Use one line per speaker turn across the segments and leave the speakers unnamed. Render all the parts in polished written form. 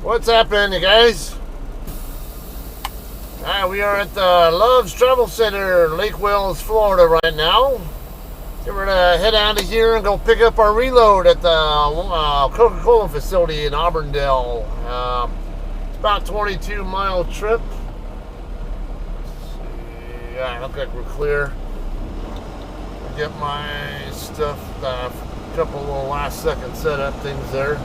What's happening, you guys? We are at the Love's Travel Center in Lake Wales, Florida right now. So we're going to head out of here and go pick up our reload at the Coca-Cola facility in Auburndale. It's about a 22-mile trip. Yeah, look like we're clear. I'll get my stuff, a couple little last-second setup things there.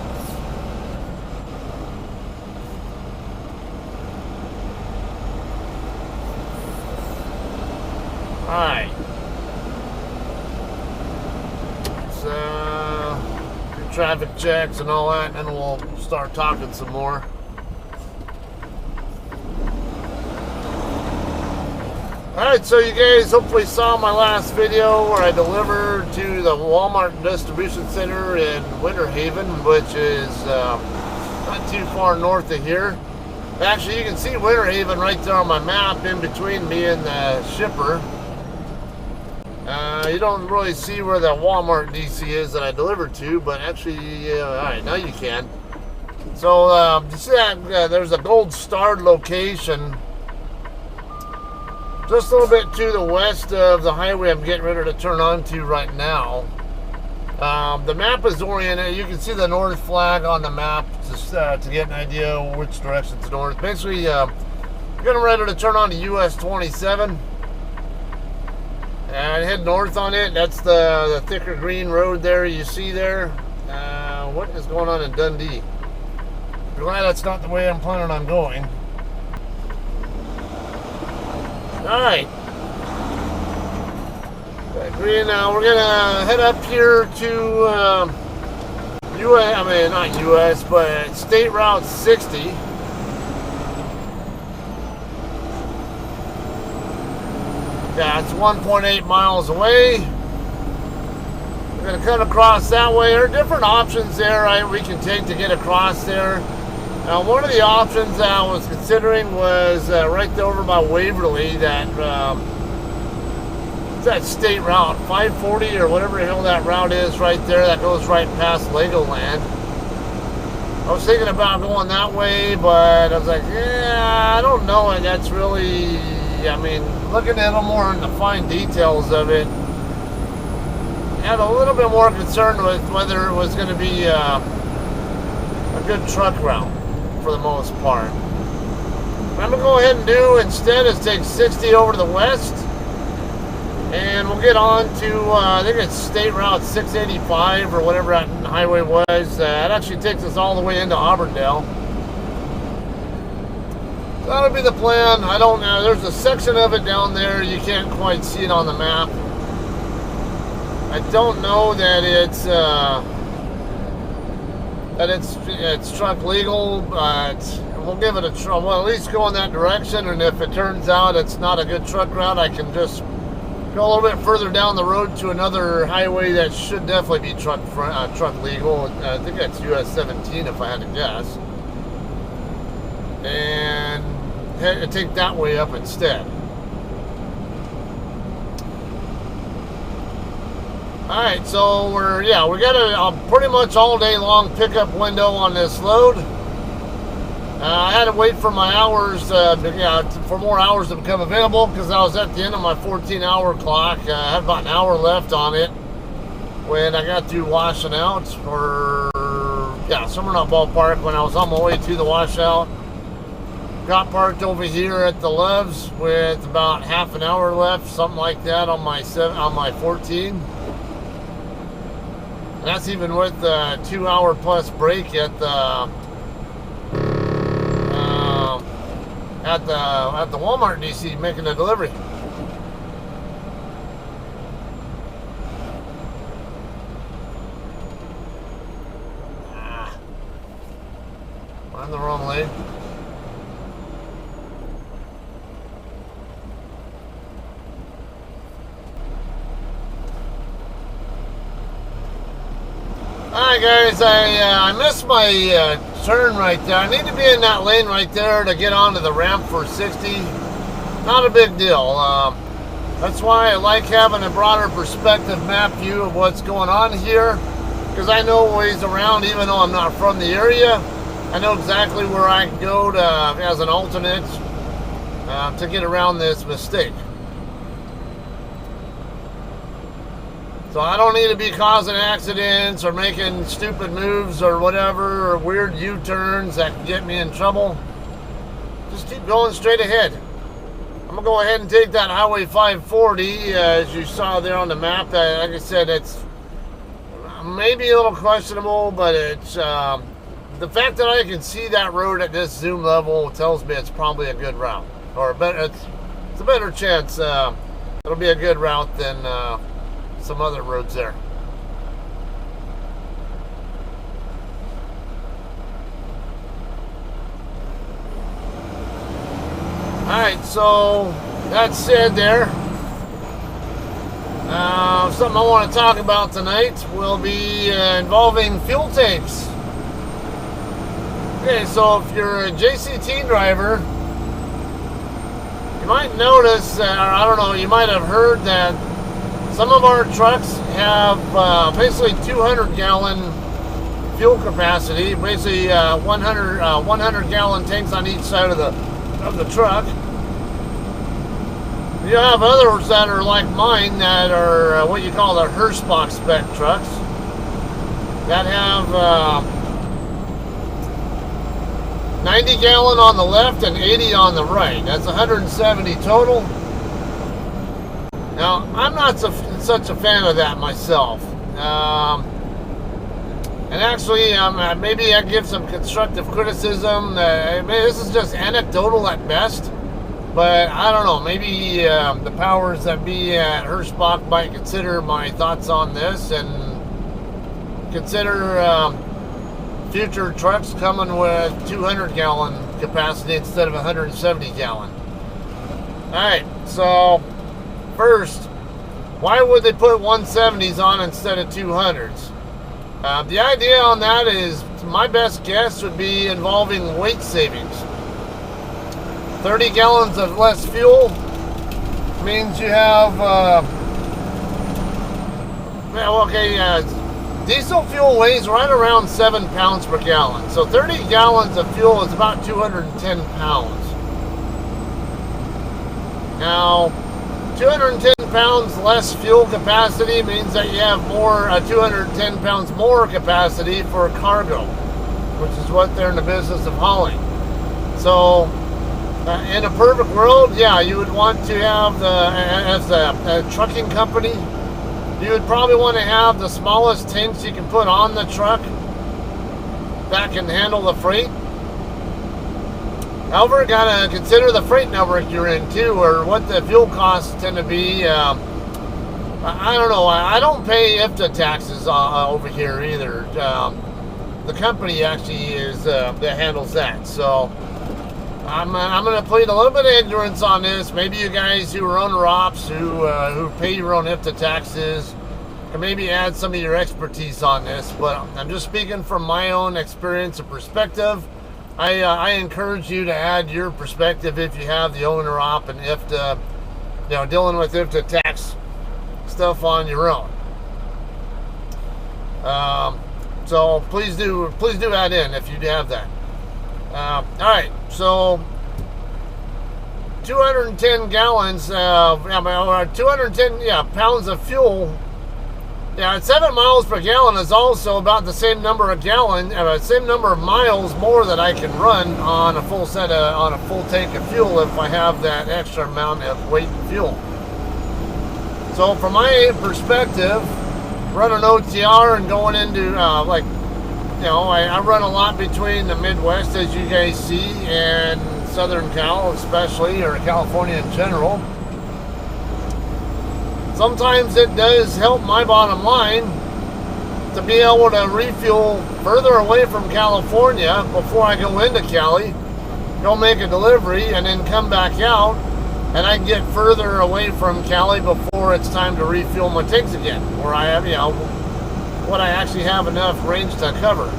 Alright. So, do traffic checks and all that, and then we'll start talking some more. Alright, so you guys hopefully saw my last video where I delivered to the Walmart distribution center in Winter Haven, which is not too far north of here. Actually, you can see Winter Haven right there on my map in between me and the shipper. You don't really see where the Walmart DC is that I delivered to, but actually, alright, now you can. So, you see that there's a gold starred location just a little bit to the west of the highway I'm getting ready to turn onto right now. The map is oriented. You can see the north flag on the map just to get an idea of which direction's north. Basically, I'm getting ready to turn on to US 27. And head north on it. That's the thicker green road there you see there. What is going on in Dundee? I'm glad that's not the way I'm planning on going. Alright. We're gonna head up here to not US, but State Route 60. Yeah, it's 1.8 miles away. We're going to cut across that way. There are different options there we can take to get across there. One of the options that I was considering was right there over by Waverly, that state route, 540 or whatever the hell that route is right there that goes right past Legoland. I was thinking about going that way, but I was like, yeah, I don't know. And that's really... I mean, looking at a little more in the fine details of it, I had a little bit more concern with whether it was going to be a good truck route for the most part. What I'm going to go ahead and do instead is take 60 over to the west, and we'll get on to, I think it's State Route 685 or whatever that highway was. It actually takes us all the way into Auburndale. That'll be the plan. I don't know. There's a section of it down there. You can't quite see it on the map. I don't know that it's truck legal, but we'll give it a try. Well, at least go in that direction. And if it turns out it's not a good truck route, I can just go a little bit further down the road to another highway that should definitely be truck legal. I think that's US 17 if I had to guess. And take that way up instead. Alright, so we got a pretty much all day long pickup window on this load. I had to wait for my hours, for more hours to become available because I was at the end of my 14-hour clock. I had about an hour left on it when I got through washing out, or somewhere in that ballpark when I was on my way to the washout. Got parked over here at the Love's with about half an hour left, something like that on my 14. And that's even with the 2-hour plus break at the Walmart DC making a delivery. I'm in the wrong lane. Alright guys, I missed my turn right there. I need to be in that lane right there to get onto the ramp for 60. Not a big deal. That's why I like having a broader perspective map view of what's going on here, because I know ways around even though I'm not from the area. I know exactly where I can go to, as an alternate to get around this mistake. So I don't need to be causing accidents or making stupid moves or whatever, or weird U-turns that can get me in trouble. Just keep going straight ahead. I'm going to go ahead and take that Highway 540, as you saw there on the map. Like I said, it's maybe a little questionable, but it's the fact that I can see that road at this zoom level tells me it's probably a good route. Or it's a better chance it'll be a good route than some other roads there. Alright, so that said there, something I want to talk about tonight will be involving fuel tanks. Okay, so if you're a JCT driver, you might notice, or I don't know, you might have heard that some of our trucks have basically 200-gallon fuel capacity, basically 100 gallon tanks on each side of the truck. You have others that are like mine that are what you call the Hirschbach spec trucks that have 90 gallon on the left and 80 on the right. That's 170 total. Now, I'm not such a fan of that myself. And actually, maybe I give some constructive criticism. This is just anecdotal at best. But I don't know, maybe the powers that be at Hirschbach might consider my thoughts on this and consider future trucks coming with 200-gallon capacity instead of 170-gallon. Alright, so first, why would they put 170s on instead of 200s? The idea on that is, my best guess would be involving weight savings. 30 gallons of less fuel means you have, diesel fuel weighs right around 7 pounds per gallon. So 30 gallons of fuel is about 210 pounds. Now, 210 pounds less fuel capacity means that you have 210 pounds more capacity for cargo, which is what they're in the business of hauling. So, in a perfect world, yeah, you would want to have as a trucking company, you would probably want to have the smallest tanks you can put on the truck that can handle the freight. However, gotta consider the freight network you're in too, or what the fuel costs tend to be. I don't know. I don't pay IFTA taxes over here either. The company actually is that handles that. So I'm going to plead a little bit of ignorance on this. Maybe you guys who are owner ops who pay your own IFTA taxes can maybe add some of your expertise on this. But I'm just speaking from my own experience and perspective. I encourage you to add your perspective if you have the owner op and IFTA, dealing with IFTA tax stuff on your own. So please do add in if you have that. All right, so 210 gallons, 210 pounds of fuel. Yeah, at 7 miles per gallon is also about the same number of same number of miles more that I can run on a full tank of fuel if I have that extra amount of weight and fuel. So from my perspective, running OTR and going into I run a lot between the Midwest, as you guys see, and Southern Cal especially, or California in general. Sometimes it does help my bottom line to be able to refuel further away from California before I go into Cali, go make a delivery, and then come back out, and I can get further away from Cali before it's time to refuel my tanks again, where I have, what I actually have enough range to cover.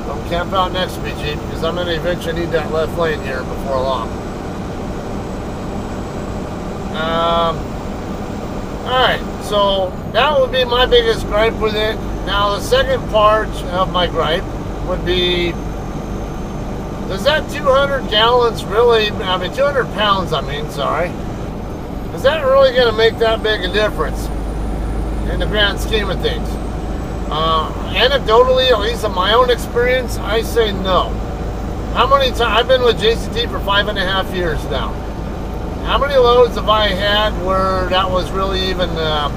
Don't camp out next to me, Jeep, because I'm going to eventually need that left lane here before long. Alright, so that would be my biggest gripe with it. Now the second part of my gripe would be, does that 200 gallons really, 200 pounds, sorry, is that really going to make that big a difference in the grand scheme of things? Anecdotally, at least in my own experience, I say no. How many times, I've been with JCT for 5.5 years now. How many loads have I had where that was really even, that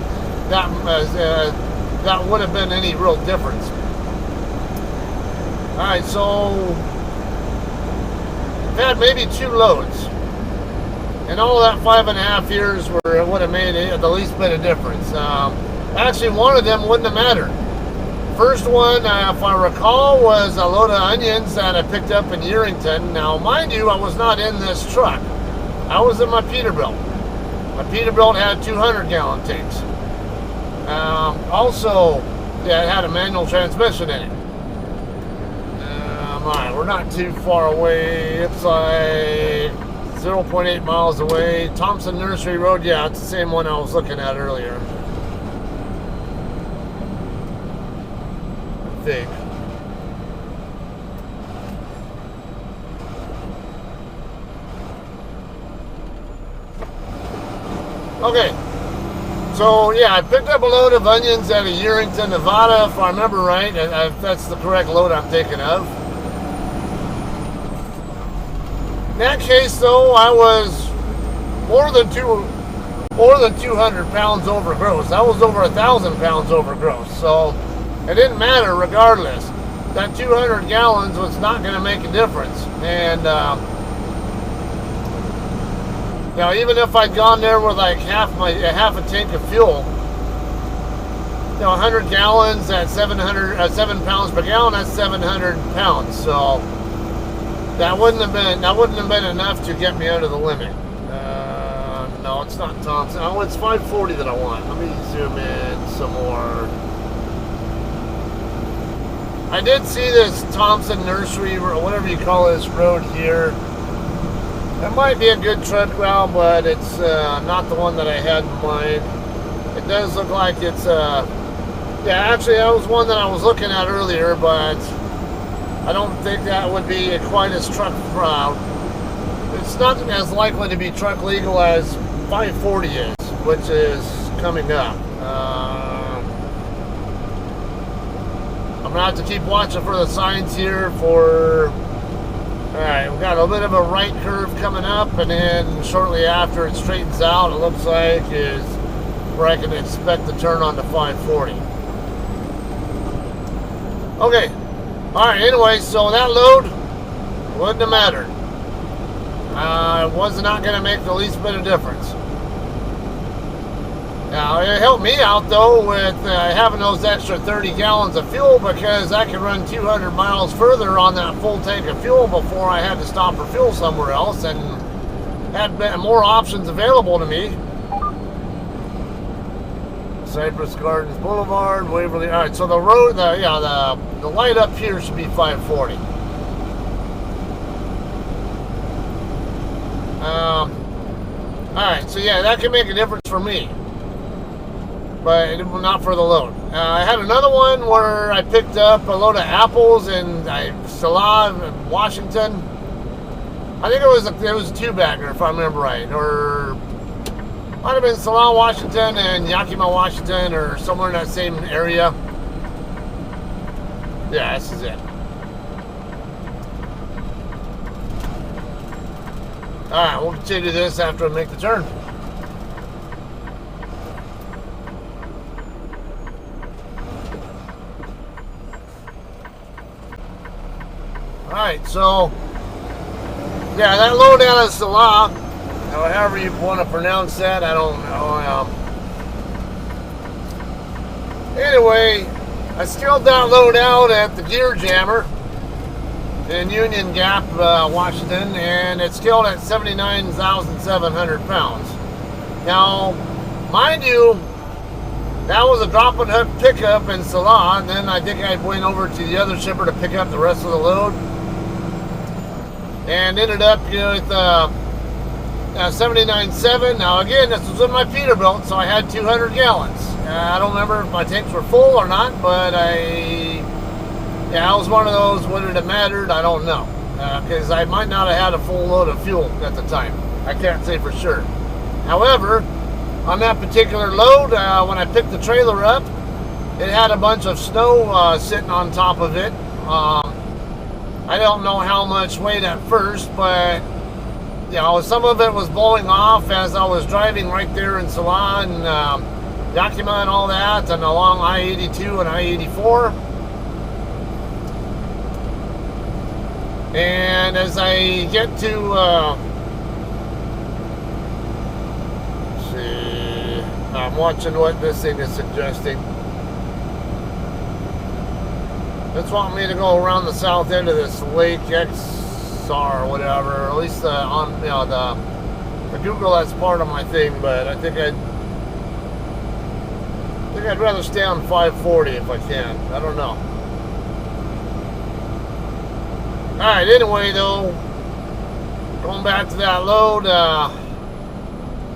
would have been any real difference? Alright, so I've had maybe 2 loads. And all of that 5.5 years where it would have made the least bit of difference. Actually, one of them wouldn't have mattered. First one, if I recall, was a load of onions that I picked up in Yerington. Now, mind you, I was not in this truck. I was in my Peterbilt. My Peterbilt had 200-gallon tanks. Also, yeah, it had a manual transmission in it. Alright, we're not too far away. It's like 0.8 miles away. Thompson Nursery Road, yeah, it's the same one I was looking at earlier. I think. Okay, so yeah, I picked up a load of onions out of Yerington, Nevada, if I remember right. If that's the correct load I'm thinking of. In that case, though, I was more than 200 pounds over gross. I was over 1,000 pounds over gross. So it didn't matter regardless. That 200 gallons was not going to make a difference. And even if I'd gone there with like half a tank of fuel, 100 gallons at 7 pounds per gallon, that's 700 pounds. So that wouldn't have been enough to get me under the limit. No, it's not Thompson. Oh, it's 540 that I want. Let me zoom in some more. I did see this Thompson Nursery, or whatever you call this road here. That might be a good truck route, but it's not the one that I had in mind. It does look like it's yeah, actually that was one that I was looking at earlier, but I don't think that would be quite as truck route. It's not as likely to be truck legal as 540 is, which is coming up. I'm gonna have to keep watching for the signs here for. Alright, we've got a bit of a right curve coming up, and then shortly after it straightens out, it looks like is where I can expect to turn on to 540. Okay. Alright, anyway, so that load wouldn't have mattered. It was not going to make the least bit of difference. Now, it helped me out, though, with having those extra 30 gallons of fuel, because I could run 200 miles further on that full tank of fuel before I had to stop for fuel somewhere else, and had more options available to me. Cypress Gardens Boulevard, Waverly. All right, so the road, the light up here should be 540. All right, so yeah, that can make a difference for me, but not for the load. I had another one where I picked up a load of apples in Salah, Washington. I think it was a 2-bagger, if I remember right, or might have been Salah, Washington, and Yakima, Washington, or somewhere in that same area. Yeah, this is it. Alright, we'll continue this after I make the turn. Alright, so yeah, that load out of Salah, however you want to pronounce that, I don't know. Anyway, I scaled that load out at the Gear Jammer in Union Gap, Washington, and it's scaled at 79,700 pounds. Now, mind you, that was a drop and hook pickup in Salah, and then I think I went over to the other shipper to pick up the rest of the load, and ended up with 79.7. Now again, this was in my Peterbilt, so I had 200 gallons. I don't remember if my tanks were full or not, but Yeah, it was one of those, would it have mattered? I don't know. Because I might not have had a full load of fuel at the time. I can't say for sure. However, on that particular load, when I picked the trailer up, it had a bunch of snow sitting on top of it. I don't know how much weight at first, but you know, some of it was blowing off as I was driving right there in Salon, Yakima and all that, and along I-82 and I-84. And as I get to, let's see, I'm watching what this thing is suggesting. It's wanting me to go around the south end of this Lake XR or whatever, or at least on, you know, the Google, that's part of my thing, but I think I'd rather stay on 540 if I can. I don't know. Alright, anyway though, going back to that load,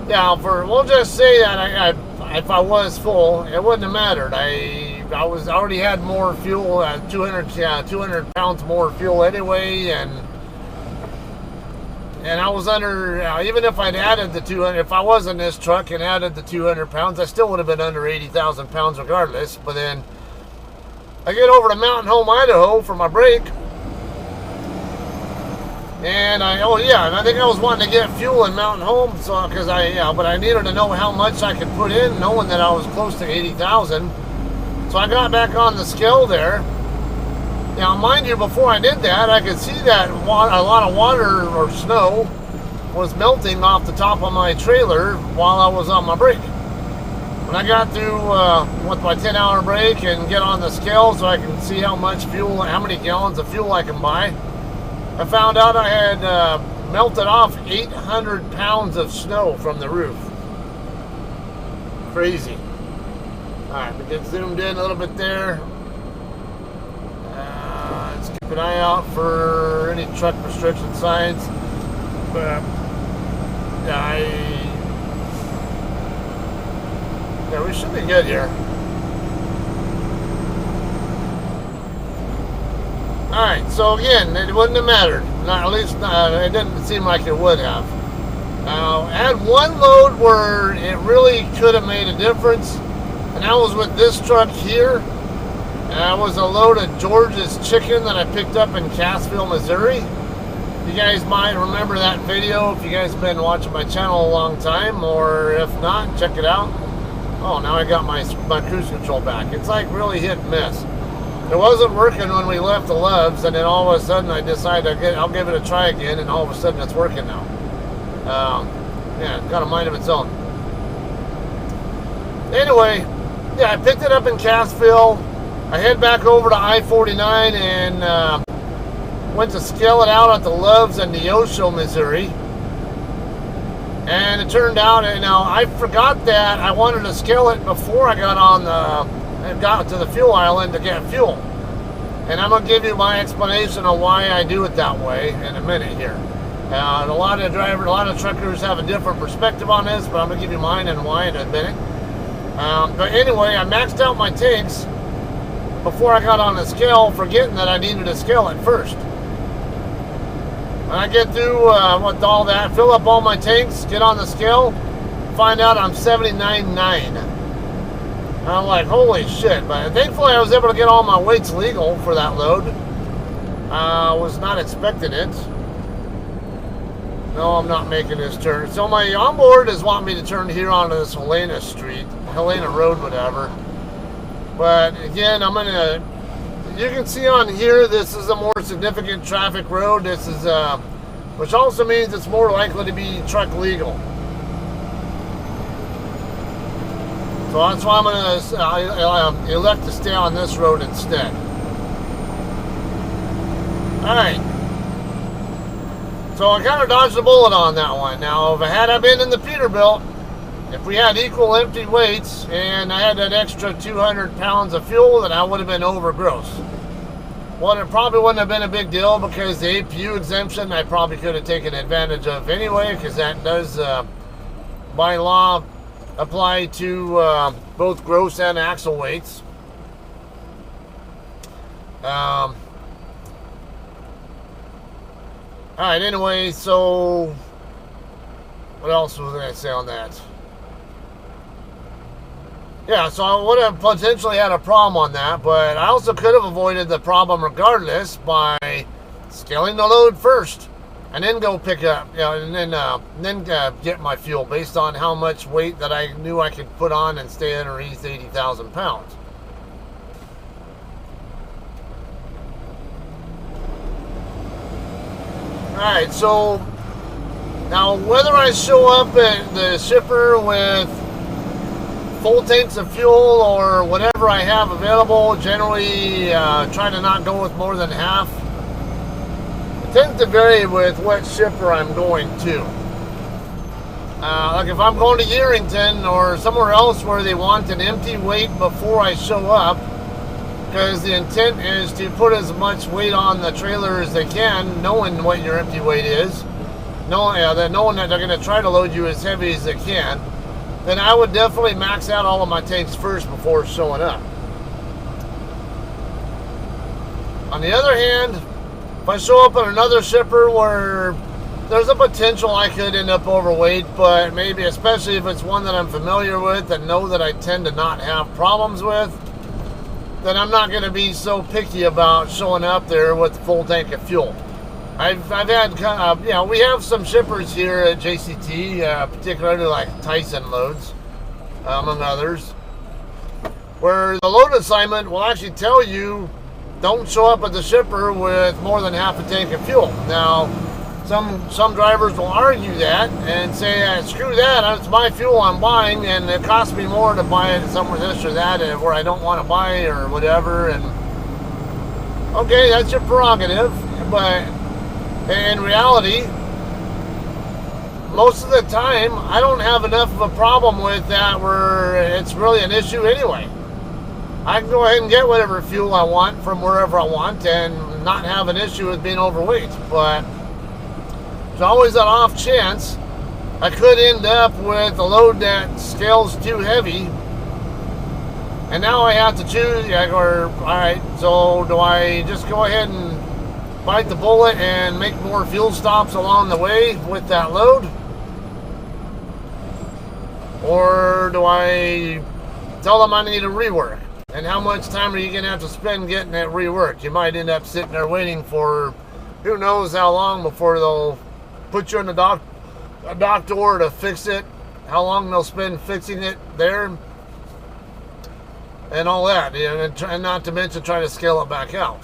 yeah, we'll just say that if I was full, it wouldn't have mattered. I already had more fuel, 200 pounds more fuel anyway, and I was under, even if I'd added the 200, if I was in this truck and added the 200 pounds, I still would have been under 80,000 pounds regardless. But then I get over to Mountain Home, Idaho for my break. And I think I was wanting to get fuel in Mountain Home, so but I needed to know how much I could put in, knowing that I was close to 80,000. So I got back on the scale there. Now, mind you, before I did that, I could see that a lot of water or snow was melting off the top of my trailer while I was on my break. When I got through with my 10-hour break and get on the scale so I can see how much fuel, how many gallons of fuel I can buy, I found out I had melted off 800 pounds of snow from the roof. Crazy. Alright, we get zoomed in a little bit there. Let's keep an eye out for any truck restriction signs. But yeah, we should be good here. Alright, so again, it wouldn't have mattered. At least it didn't seem like it would have. I had one load where it really could have made a difference, and that was with this truck here. That was a load of George's chicken that I picked up in Cassville, Missouri. You guys might remember that video if you guys have been watching my channel a long time, or if not, check it out. Oh, now I got my cruise control back. It's like really hit and miss. It wasn't working when we left the Loves, and then all of a sudden I decided I'll give it a try again, and all of a sudden it's working now. Yeah, it's got a mind of its own. Anyway, yeah, I picked it up in Cassville. I head back over to I-49 and went to scale it out at the Loves in Neosho, Missouri. And it turned out, I forgot that I wanted to scale it before I got to the fuel island to get fuel. And I'm going to give you my explanation on why I do it that way in a minute here. A lot of truckers have a different perspective on this, but I'm going to give you mine and why in a minute. But anyway, I maxed out my tanks before I got on the scale, forgetting that I needed to scale it first. When I get through with all that, fill up all my tanks, get on the scale, find out I'm 79.9. I'm like, holy shit. But thankfully I was able to get all my weights legal for that load. I was not expecting it. No, I'm not making this turn. So my onboard is wanting me to turn here onto this Helena Road, whatever. But again, you can see on here, this is a more significant traffic road. This is, which also means it's more likely to be truck legal. So that's why I'm going to elect to stay on this road instead. Alright. So I kind of dodged a bullet on that one. Now, if I been in the Peterbilt, if we had equal empty weights and I had that extra 200 pounds of fuel, then I would have been over gross. Well, it probably wouldn't have been a big deal because the APU exemption I probably could have taken advantage of anyway, because that does, by law, apply to both gross and axle weights. Alright, anyway, so what else was I going to say on that? Yeah, so I would have potentially had a problem on that, but I also could have avoided the problem regardless by scaling the load first and then go pick up, and then get my fuel based on how much weight that I knew I could put on and stay underneath 80,000 pounds. Alright, so now whether I show up at the shipper with full tanks of fuel or whatever I have available, generally try to not go with more than half. It tends to vary with what shipper I'm going to. Like if I'm going to Yerington or somewhere else where they want an empty weight before I show up, because the intent is to put as much weight on the trailer as they can, knowing what your empty weight is, knowing that they're going to try to load you as heavy as they can, then I would definitely max out all of my tanks first before showing up. On the other hand, if I show up at another shipper where there's a potential I could end up overweight, but maybe especially if it's one that I'm familiar with and know that I tend to not have problems with, then I'm not going to be so picky about showing up there with a full tank of fuel. I've had, we have some shippers here at JCT, particularly like Tyson loads, among others, where the load assignment will actually tell you don't show up at the shipper with more than half a tank of fuel. Now, some drivers will argue that and say, screw that, it's my fuel I'm buying, and it costs me more to buy it somewhere this or that where I don't want to buy or whatever. And okay, that's your prerogative, but in reality, most of the time, I don't have enough of a problem with that where it's really an issue anyway. I can go ahead and get whatever fuel I want from wherever I want and not have an issue with being overweight. But there's always that off chance I could end up with a load that scales too heavy. And now I have to choose, alright, so do I just go ahead and bite the bullet and make more fuel stops along the way with that load? Or do I tell them I need a rework? And how much time are you going to have to spend getting that reworked? You might end up sitting there waiting for who knows how long before they'll put you in a doctor to fix it, how long they'll spend fixing it there, and all that, and not to mention trying to scale it back out.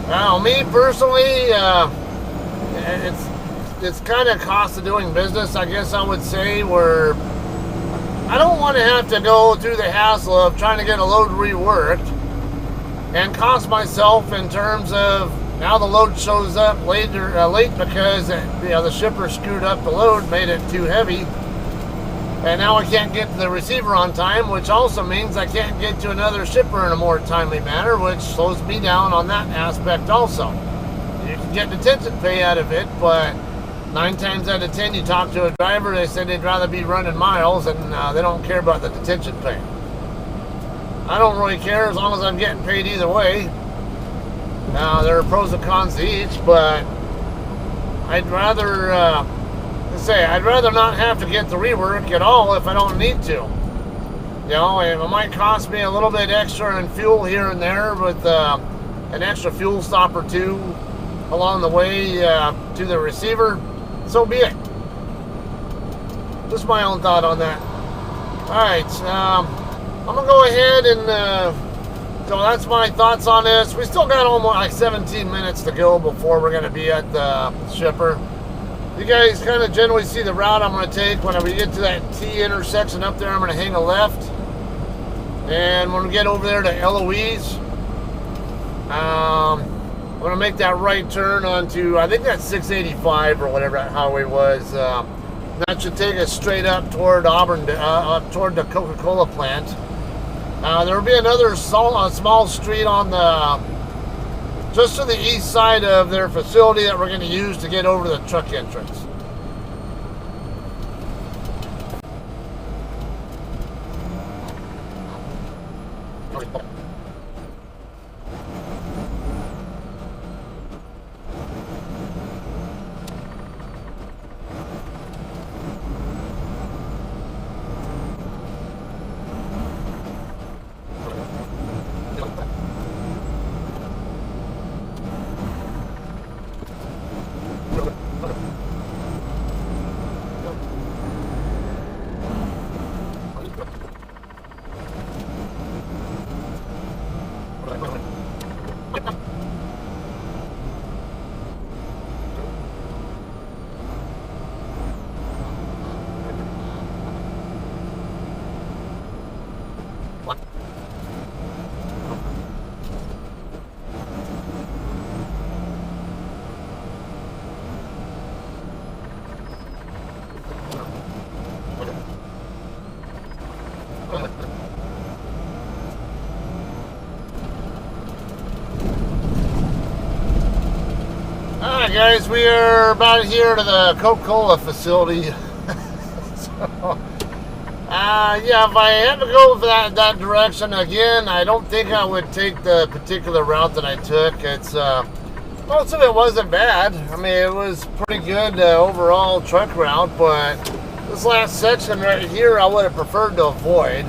Now, me personally, it's kind of cost of doing business, I guess I would say, where I don't want to have to go through the hassle of trying to get a load reworked and cost myself in terms of now the load shows up late because the shipper screwed up the load, made it too heavy, and now I can't get to the receiver on time, which also means I can't get to another shipper in a more timely manner, which slows me down on that aspect also. You can get detention pay out of it, but 9 times out of 10 you talk to a driver, they said they'd rather be running miles, and they don't care about the detention pay. I don't really care as long as I'm getting paid either way. Now, there are pros and cons to each, but I'd rather not have to get the rework at all if I don't need to. It might cost me a little bit extra in fuel here and there with an extra fuel stop or two along the way to the receiver. So be it. Just my own thought on that. Alright, I'm going to go ahead and so that's my thoughts on this. We still got almost like 17 minutes to go before we're going to be at the shipper. You guys kind of generally see the route I'm going to take. When we get to that T intersection up there, I'm going to hang a left. And when we get over there to Eloise, I'm going to make that right turn onto, I think that's 685 or whatever that highway was. That should take us straight up toward Auburndale, up toward the Coca-Cola plant. There will be another small street on just to the east side of their facility that we're going to use to get over the truck entrance. Alright guys, we are about here to the Coca facility. So, yeah, if I had to go for that direction again, I don't think I would take the particular route that I took. It's most of it wasn't bad. I mean, it was pretty good overall truck route, but this last section right here I would have preferred to avoid.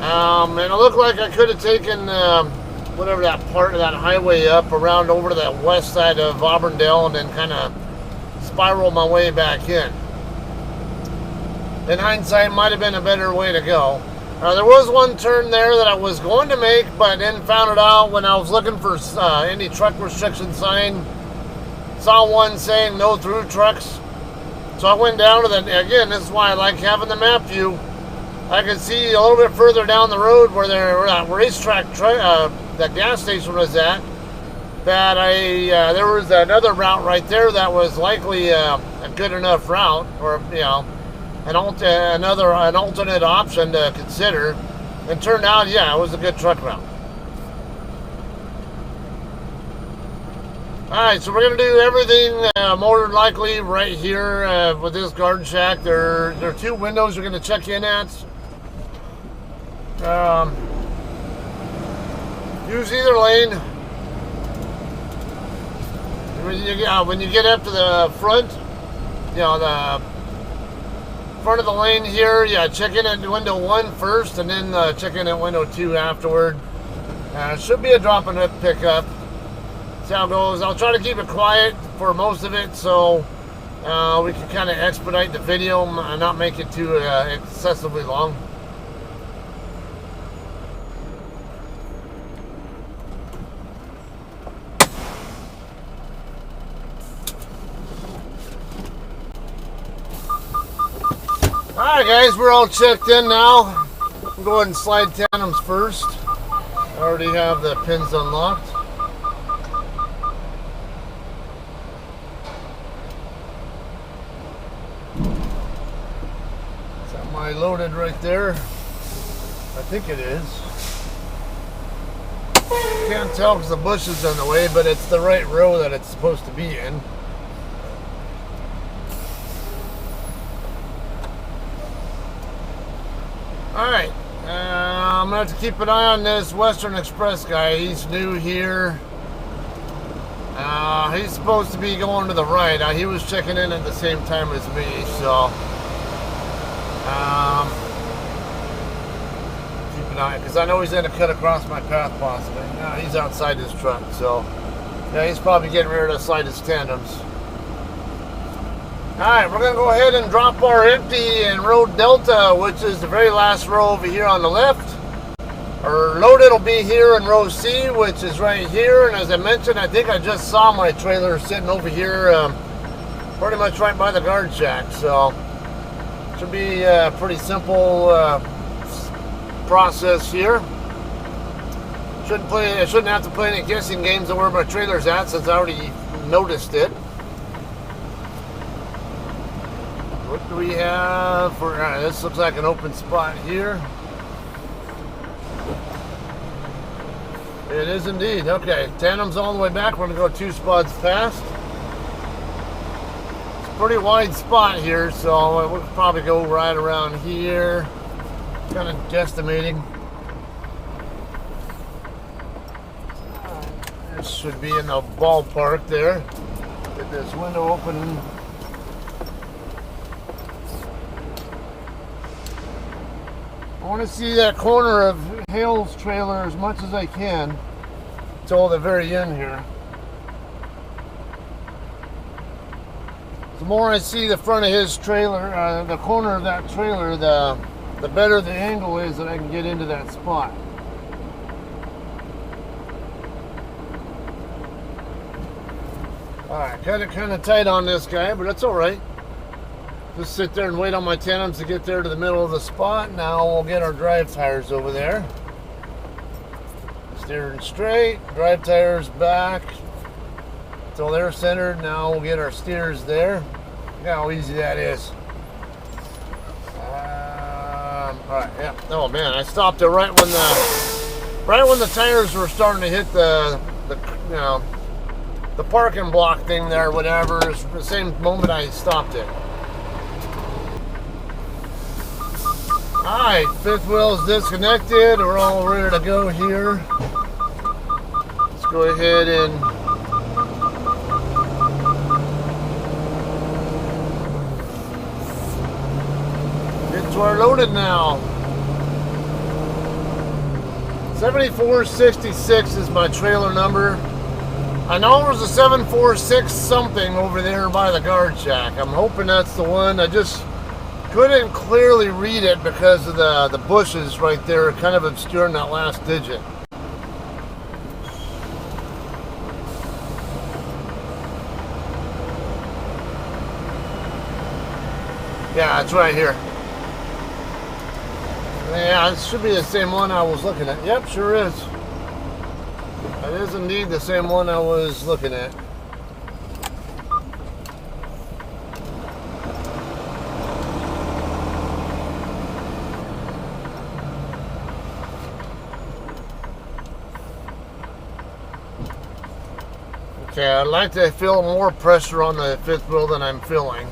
And it looked like I could have taken whatever that part of that highway up around over to that west side of Auburndale and then kind of spiral my way back in. In hindsight, might have been a better way to go. There was one turn there that I was going to make, but then found it out when I was looking for any truck restriction sign. Saw one saying no through trucks. So I went down to the, again, this is why I like having the map view. I could see a little bit further down the road where that racetrack, that gas station was at, that there was another route right there that was likely a good enough route, or an alternate option to consider. And turned out, yeah, it was a good truck route. Alright, so we're going to do everything more than likely right here with this guard shack. There are two windows you're going to check in at. Use either lane. When you get up to the front, the front of the lane here, yeah, check in at window 1 first, and then check in at window 2 afterward. Should be a drop and hook pickup. See how it goes. I'll try to keep it quiet for most of it, so we can kind of expedite the video and not make it too excessively long. Alright guys, we're all checked in now. We'll go ahead and slide Tandems first. I already have the pins unlocked. Is that my loaded right there? I think it is. Can't tell because the bush is in the way, but it's the right row that it's supposed to be in. Alright, I'm going to have to keep an eye on this Western Express guy. He's new here. He's supposed to be going to the right. He was checking in at the same time as me, so keep an eye, because I know he's going to cut across my path possibly. No, he's outside his truck, so yeah, he's probably getting ready to slide his Tandems. Alright, we're going to go ahead and drop our empty in row Delta, which is the very last row over here on the left. Our loaded will be here in row C, which is right here. And as I mentioned, I think I just saw my trailer sitting over here pretty much right by the guard shack. So it should be a pretty simple process here. I shouldn't have to play any guessing games of where my trailer's at, since I already noticed it. What do we have for, this looks like an open spot here. It is indeed. Okay, Tandem's all the way back. We're going to go 2 spots past. It's a pretty wide spot here, so we'll probably go right around here. Kind of guesstimating. months should be in the ballpark there. Get this window open. I want to see that corner of Hale's trailer as much as I can till the very end here. The more I see the front of his trailer, the corner of that trailer, the better the angle is that I can get into that spot. Alright, got it kind of tight on this guy, but it's alright. Just sit there and wait on my tandems to get there to the middle of the spot. Now we'll get our drive tires over there. Steering straight, drive tires back until they're centered. Now we'll get our steers there. Look how easy that is. Alright, yeah. Oh man, I stopped it right when the tires were starting to hit the parking block thing there, whatever. It's the same moment I stopped it. Alright, fifth wheel's disconnected. We're all ready to go here. Let's go ahead and get to our loaded now. 7466 is my trailer number. I know there's a 746 something over there by the guard shack. I'm hoping that's the one. I just couldn't clearly read it because of the bushes right there kind of obscuring that last digit. Yeah, it's right here. Yeah, it should be the same one I was looking at. Yep, sure is. It is indeed the same one I was looking at. Okay, I'd like to feel more pressure on the fifth wheel than I'm feeling.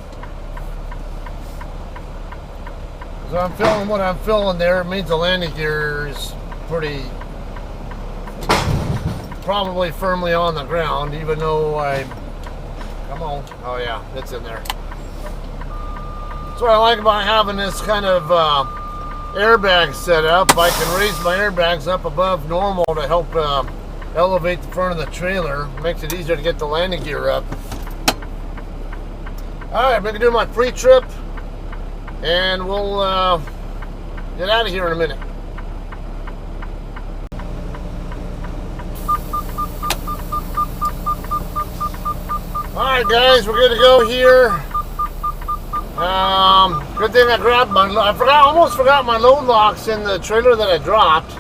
So I'm feeling what I'm feeling there. It means the landing gear is probably firmly on the ground, even though come on. Oh yeah, it's in there. That's what I like about having this kind of airbag set up. I can raise my airbags up above normal to help elevate the front of the trailer. Makes it easier to get the landing gear up. Alright, I'm going to do my pre-trip and we'll get out of here in a minute. Alright guys, we're good to go here. Good thing I grabbed almost forgot my load locks in the trailer that I dropped.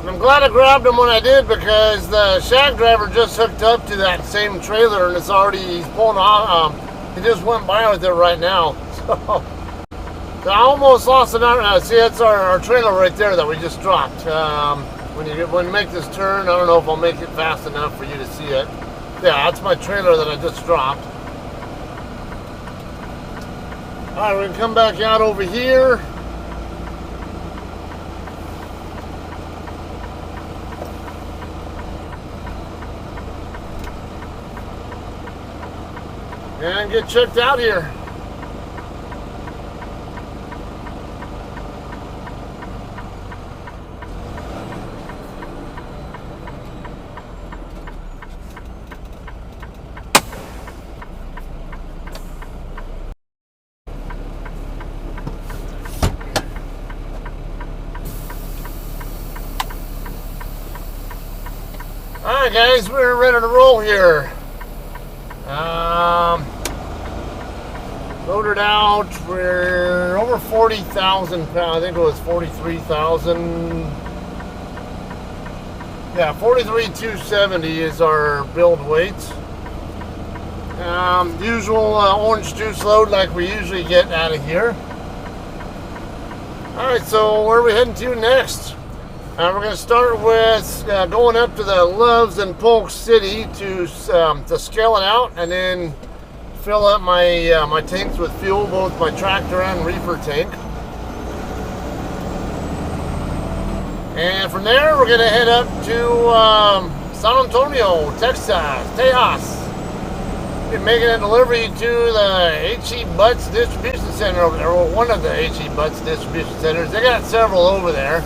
And I'm glad I grabbed them when I did because the shack driver just hooked up to that same trailer and he's pulling off. He just went by with it right now. So I almost lost another. See, that's our trailer right there that we just dropped. When you make this turn, I don't know if I'll make it fast enough for you to see it. Yeah, that's my trailer that I just dropped. Alright, we're going to come back out over here. And get checked out here. Alright guys, we're ready to roll here. Loaded out, we're over 40,000 pounds. I think it was 43,000. Yeah, 43,270 is our build weight. Usual orange juice load like we usually get out of here. Alright, so where are we heading to next? We're going to start with going up to the Loves in Polk City to scale it out and then fill up my my tanks with fuel, both my tractor and reefer tank. And from there, we're going to head up to San Antonio, Texas, Tejas. Been making a delivery to the H.E. Butts Distribution Center over there, or one of the H.E. Butts Distribution Centers. They got several over there.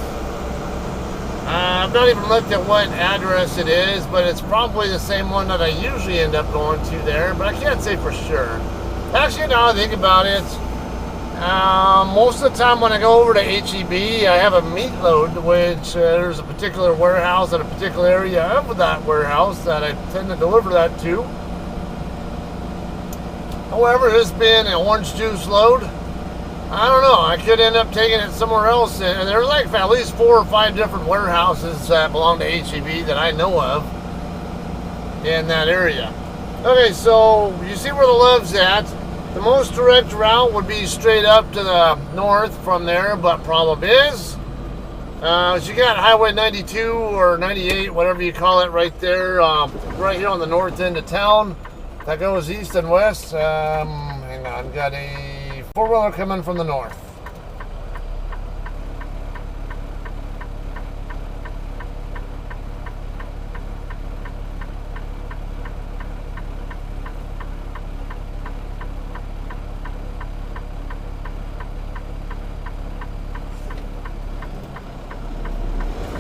I've not even looked at what address it is, but it's probably the same one that I usually end up going to there, but I can't say for sure. Actually, now I think about it, most of the time when I go over to H.E.B., I have a meat load, which there's a particular warehouse in a particular area of that warehouse that I tend to deliver that to. However, this being an orange juice load, I don't know. I could end up taking it somewhere else. And there's like at least 4 or 5 different warehouses that belong to H.E.B. that I know of in that area. Okay, so you see where the Love's at. The most direct route would be straight up to the north from there, but problem is, you got Highway 92 or 98, whatever you call it, right there, right here on the north end of town. That goes east and west. Hang on, got a 4-wheeler coming from the north.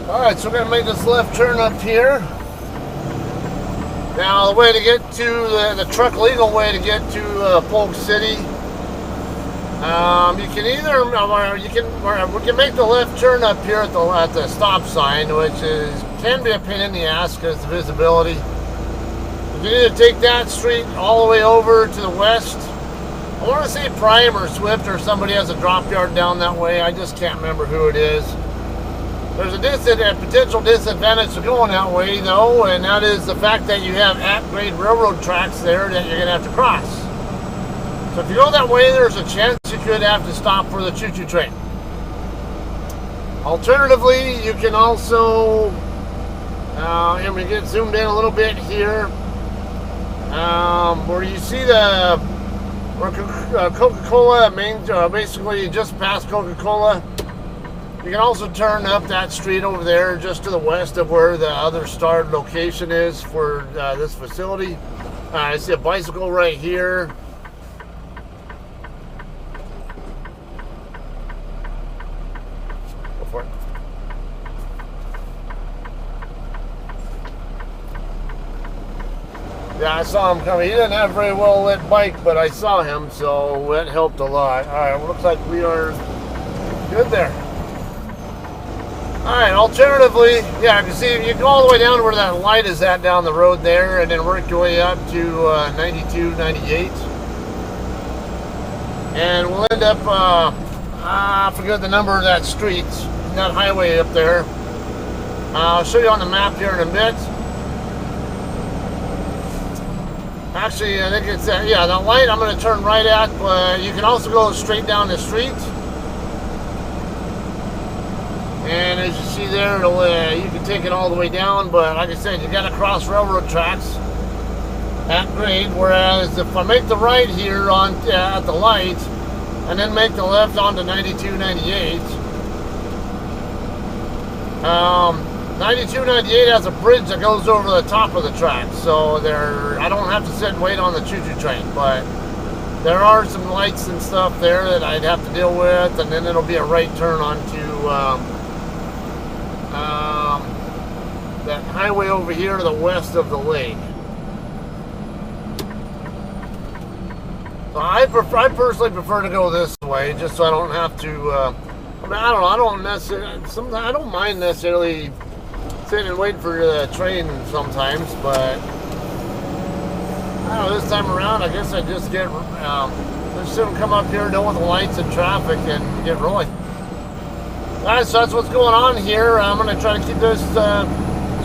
Alright, so we're going to make this left turn up here. Now, the way to get to the truck legal way to get to Polk City, you can either we can make the left turn up here at the stop sign, which can be a pain in the ass because of visibility. You can either take that street all the way over to the west. I want to say Prime or Swift or somebody has a drop yard down that way. I just can't remember who it is. There's a potential disadvantage to going that way, though, and that is the fact that you have at-grade railroad tracks there that you're going to have to cross. So if you go that way, there's a chance you could have to stop for the choo-choo train. Alternatively, you can also, and we get zoomed in a little bit here, where you see where Coca-Cola, basically just past Coca-Cola. You can also turn up that street over there just to the west of where the other start location is for this facility. I see a bicycle right here. Go for it. Yeah, I saw him coming. He didn't have a very well lit bike, but I saw him, so it helped a lot. Alright, well, looks like we are good there. Alright, alternatively, yeah, you can see, you go all the way down to where that light is at down the road there, and then work your way up to 92, 98. And we'll end up, I forget the number of that street, that highway up there. I'll show you on the map here in a bit. Actually, I think it's, yeah, the light I'm going to turn right at, but you can also go straight down the street. And as you see there, you can take it all the way down, but like I said, you got to cross railroad tracks at grade, whereas if I make the right here on at the light, and then make the left onto 92, 98, 92, 98 has a bridge that goes over the top of the track, so I don't have to sit and wait on the choo-choo train, but there are some lights and stuff there that I'd have to deal with, and then it'll be a right turn onto that highway over here to the west of the lake. So I personally prefer to go this way, just so I don't have to. I mean, I don't know. I don't necessarily. Sometimes I don't mind necessarily sitting and waiting for the train sometimes, but I don't know. This time around, I guess I just get just come up here, deal with the lights and traffic, and get rolling. Alright, so that's what's going on here. I'm going to try to keep this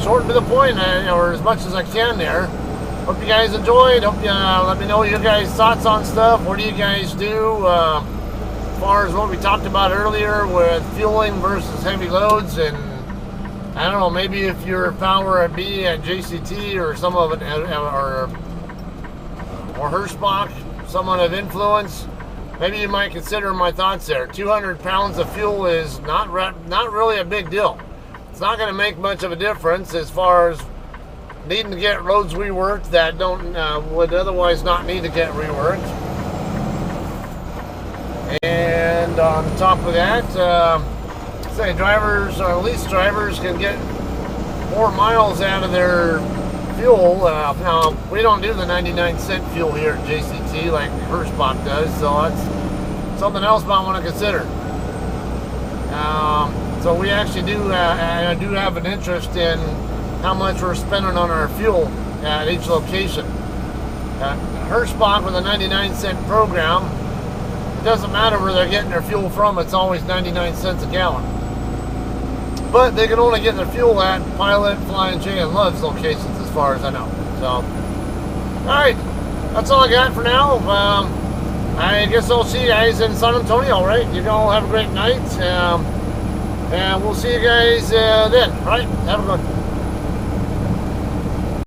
short and to the point, or as much as I can there. Hope you guys enjoyed. Hope you let me know your guys' thoughts on stuff. What do you guys do as far as what we talked about earlier with fueling versus heavy loads? And I don't know, maybe if you're Power B at JCT or some of it, or Hirschbach, someone of influence, maybe you might consider my thoughts there. 200 pounds of fuel is not really a big deal. It's not going to make much of a difference as far as needing to get roads reworked that don't would otherwise not need to get reworked. And on top of that, say drivers or lease drivers can get more miles out of their fuel. Now we don't do the 99-cent fuel here at JCT like Hirschbach does, so that's something else I want to consider. So we actually do have an interest in how much we're spending on our fuel at each location. Hirschbach with a 99-cent program, it doesn't matter where they're getting their fuel from, it's always 99 cents a gallon. But they can only get their fuel at Pilot, Flying J, and Love's locations as far as I know. So, alright, that's all I got for now. I guess I'll see you guys in San Antonio, alright? You all have a great night. And we'll see you guys then, right? Have a good one.